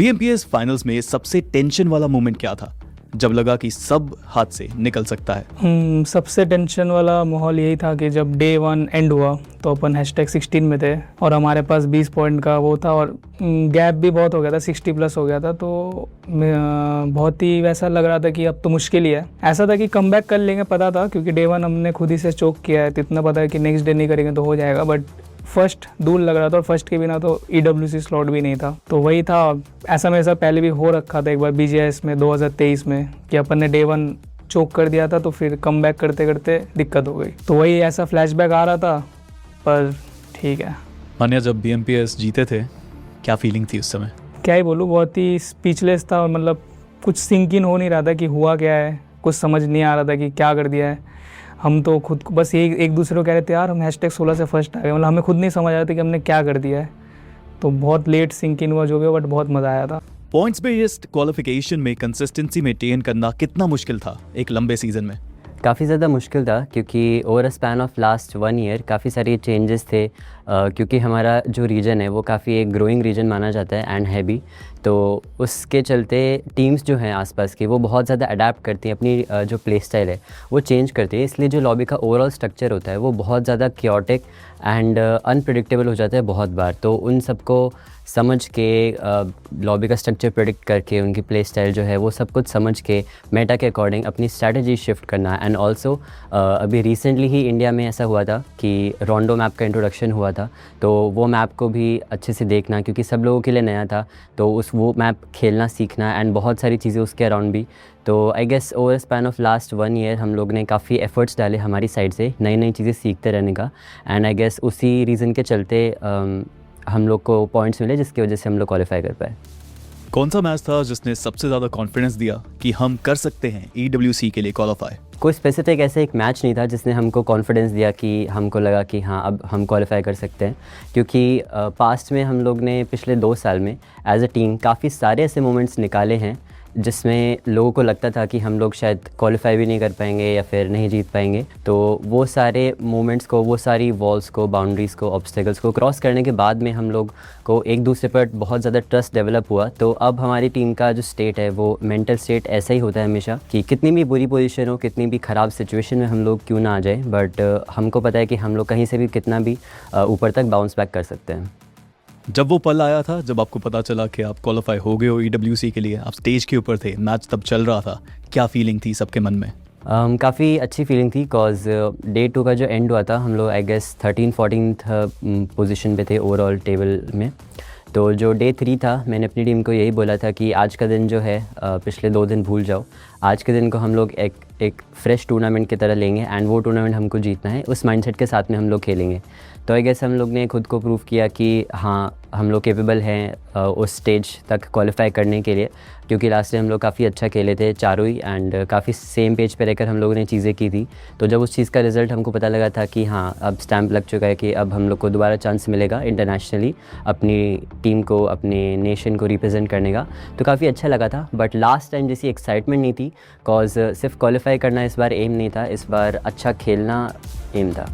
BMPS finals में सबसे tension वाला मोमेंट क्या था, जब लगा कि सब हाथ से निकल सकता है? सबसे टेंशन वाला माहौल यही था कि जब डे 1 एंड हुआ तो अपन #16 में थे और हमारे पास 20 पॉइंट का वो था और गैप भी बहुत हो गया था, 60 प्लस हो गया था। तो बहुत ही वैसा लग रहा था कि अब तो मुश्किल ही है। ऐसा था कि कमबैक कर लेंगे, पता था, क्योंकि डे 1 हमने खुद ही से चोक किया है, तो इतना पता है कि नेक्स्ट डे नहीं करेंगे तो हो जाएगा। बट फर्स्ट दूर लग रहा था और फर्स्ट के बिना तो EWC स्लॉट भी नहीं था। तो वही था, ऐसा मेरे साथ पहले भी हो रखा था एक बार BGS में 2023 में कि अपन ने डे 1 चोक कर दिया था, तो फिर कमबैक करते करते दिक्कत हो गई। तो वही ऐसा फ्लैशबैक आ रहा था, पर ठीक है। मान्या, जब BMPS जीते थे क्या फीलिंग थी उस समय? क्या ही बोलूँ, बहुत ही स्पीचलेस था और मतलब कुछ सिंक इन हो नहीं रहा था कि हुआ क्या है, कुछ समझ नहीं आ रहा था कि क्या कर दिया है। हम तो खुद को बस एक दूसरे को कह रहे थे, यार हम #16 से फर्स्ट आ गए, मतलब हमें खुद नहीं समझ आ रहा था कि हमने क्या कर दिया है। तो बहुत लेट सिंक इन हुआ जो भी हुआ, बट बहुत मज़ा आया था। पॉइंट्स बेस्ड क्वालिफिकेशन में कंसिस्टेंसी मेंटेन करना कितना मुश्किल था एक लंबे सीजन में? काफ़ी ज़्यादा मुश्किल था, क्योंकि over a span of last 1 year काफ़ी सारी चेंजेस थे। क्योंकि हमारा जो रीजन है वो काफ़ी एक ग्रोइंग रीजन माना जाता है एंड है भी, तो उसके चलते टीम्स जो हैं आसपास की वो बहुत ज़्यादा अडेप्ट करती हैं, अपनी जो प्ले स्टाइल है वो चेंज करती है। इसलिए जो लॉबी का ओवरऑल स्ट्रक्चर होता है वो बहुत ज़्यादा क्योटिक एंड अनप्रेडिक्टेबल हो जाता है बहुत बार। तो उन सबको समझ के लॉबी का स्ट्रक्चर प्रेडिक्ट करके उनकी प्ले स्टाइल जो है वो सब कुछ समझ के मेटा के अकॉर्डिंग अपनी स्ट्रैटेजी शिफ्ट करना। एंड ऑल्सो अभी रिसेंटली ही इंडिया में ऐसा हुआ था कि रोंडो मैप का इंट्रोडक्शन हुआ था, तो वो मैप को भी अच्छे से देखना, क्योंकि सब लोगों के लिए नया था, तो वो मैप खेलना सीखना एंड बहुत सारी चीज़ें उसके अराउंड भी। तो I guess over span of last 1 year हम लोग ने काफ़ी एफर्ट्स डाले हमारी साइड से नई नई चीज़ें सीखते रहने का। एंड आई गेस उसी रीज़न के चलते हम लोग को पॉइंट्स मिले, जिसकी वजह से हम लोग क्वालिफाई कर पाए। कौन सा मैच था जिसने सबसे ज़्यादा कॉन्फिडेंस दिया कि हम कर सकते हैं EWC के लिए क्वालिफाई? कोई स्पेसिफिक ऐसा एक मैच नहीं था जिसने हमको कॉन्फिडेंस दिया कि हमको लगा कि हाँ अब हम क्वालिफाई कर सकते हैं, क्योंकि पास्ट में हम लोग ने पिछले 2 साल में एज अ टीम काफ़ी सारे ऐसे मोमेंट्स निकाले हैं जिसमें लोगों को लगता था कि हम लोग शायद क्वालिफाई भी नहीं कर पाएंगे या फिर नहीं जीत पाएंगे। तो वो सारे मोमेंट्स को, वो सारी वॉल्स को, बाउंड्रीज़ को, ऑब्स्टेकल्स को क्रॉस करने के बाद में हम लोग को एक दूसरे पर बहुत ज़्यादा ट्रस्ट डेवलप हुआ। तो अब हमारी टीम का जो स्टेट है वो मेंटल स्टेट ऐसा ही होता है हमेशा कि कितनी भी बुरी पोजीशन हो, कितनी भी ख़राब सिचुएशन में हम लोग क्यों ना आ जाए, बट हमको पता है कि हम लोग कहीं से भी कितना भी ऊपर तक बाउंस बैक कर सकते हैं। जब वो पल आया था, जब आपको पता चला कि आप क्वालिफाई हो गए हो EWC के लिए, आप स्टेज के ऊपर थे, मैच तब चल रहा था, क्या फीलिंग थी सबके मन में? काफ़ी अच्छी फीलिंग थी, कॉज डे 2 का जो एंड हुआ था हम लोग आई गेस 13-14 पोजीशन पे थे ओवरऑल टेबल में। तो जो डे 3 था, मैंने अपनी टीम को यही बोला था कि आज का दिन जो है पिछले 2 दिन भूल जाओ, आज के दिन को हम लोग एक फ्रेश टूर्नामेंट की तरह लेंगे एंड वो टूर्नामेंट हमको जीतना है, उस माइंडसेट के साथ में हम लोग खेलेंगे। तो आई गेस हम लोग ने खुद को प्रूव किया कि हाँ हम लोग कैपेबल हैं उस स्टेज तक क्वालिफाई करने के लिए, क्योंकि लास्ट टाइम हम लोग काफ़ी अच्छा खेले थे चारों ही एंड काफ़ी सेम पेज पे रहकर हम लोगों ने चीज़ें की थी। तो जब उस चीज़ का रिज़ल्ट हमको पता लगा था कि हाँ अब स्टैंप लग चुका है कि अब हम लोग को दोबारा चांस मिलेगा इंटरनेशनली अपनी टीम को, अपने नेशन को रिप्रेजेंट करने का, तो काफ़ी अच्छा लगा था। बट लास्ट टाइम जैसी एक्साइटमेंट नहीं थी, कॉज सिर्फ क्वालिफाई करना इस बार एम नहीं था, इस बार अच्छा खेलना एम था।